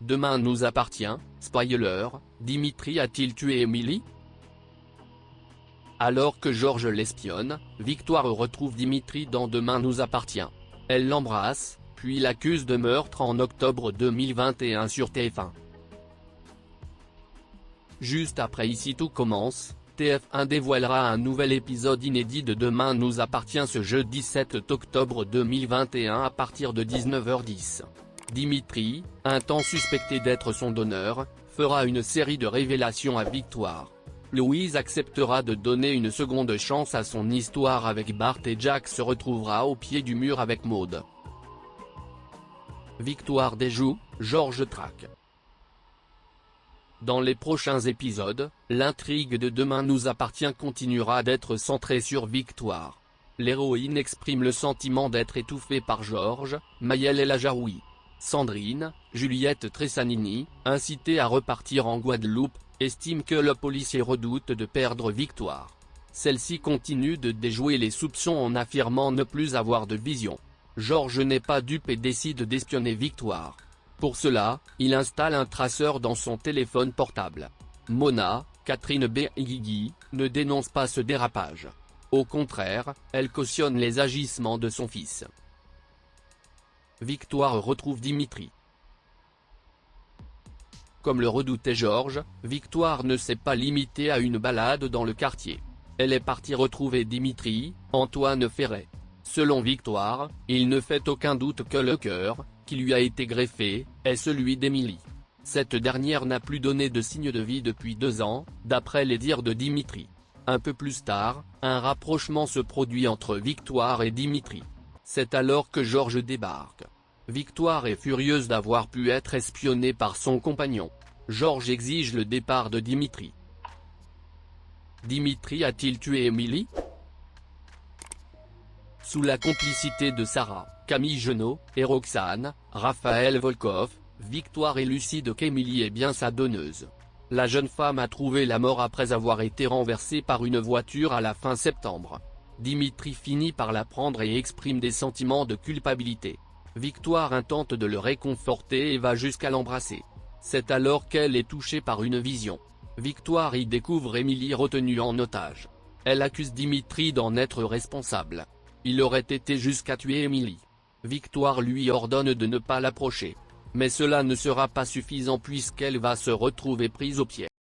Demain nous appartient, spoiler, Dimitri a-t-il tué Emily? Alors que Georges l'espionne, Victoire retrouve Dimitri dans Demain nous appartient. Elle l'embrasse, puis l'accuse de meurtre en octobre 2021 sur TF1. Juste après Ici tout commence, TF1 dévoilera un nouvel épisode inédit de Demain nous appartient ce jeudi 7 octobre 2021 à partir de 19h10. Dimitri, un temps suspecté d'être son donneur, fera une série de révélations à Victoire. Louise acceptera de donner une seconde chance à son histoire avec Bart et Jack se retrouvera au pied du mur avec Maud. Victoire déjoue, Georges traque. Dans les prochains épisodes, l'intrigue de Demain nous appartient continuera d'être centrée sur Victoire. L'héroïne exprime le sentiment d'être étouffée par Georges, Maëlle El Ajaoui. Sandrine, Juliette Tressanini, incitée à repartir en Guadeloupe, estime que le policier redoute de perdre Victoire. Celle-ci continue de déjouer les soupçons en affirmant ne plus avoir de vision. Georges n'est pas dupe et décide d'espionner Victoire. Pour cela, il installe un traceur dans son téléphone portable. Mona, Catherine Benguigui, ne dénonce pas ce dérapage. Au contraire, elle cautionne les agissements de son fils. Victoire retrouve Dimitri. Comme le redoutait Georges, Victoire ne s'est pas limitée à une balade dans le quartier. Elle est partie retrouver Dimitri, Antoine Ferret. Selon Victoire, il ne fait aucun doute que le cœur, qui lui a été greffé, est celui d'Emily. Cette dernière n'a plus donné de signe de vie depuis 2 ans, d'après les dires de Dimitri. Un peu plus tard, un rapprochement se produit entre Victoire et Dimitri. C'est alors que Georges débarque. Victoire est furieuse d'avoir pu être espionnée par son compagnon. Georges exige le départ de Dimitri. Dimitri a-t-il tué Emily? Sous la complicité de Sarah, Camille Genot, et Roxane, Raphaël Volkov, Victoire est lucide qu'Emily est bien sa donneuse. La jeune femme a trouvé la mort après avoir été renversée par une voiture à la fin septembre. Dimitri finit par la prendre et exprime des sentiments de culpabilité. Victoire intente de le réconforter et va jusqu'à l'embrasser. C'est alors qu'elle est touchée par une vision. Victoire y découvre Emily retenue en otage. Elle accuse Dimitri d'en être responsable. Il aurait été jusqu'à tuer Emily. Victoire lui ordonne de ne pas l'approcher. Mais cela ne sera pas suffisant puisqu'elle va se retrouver prise au piège.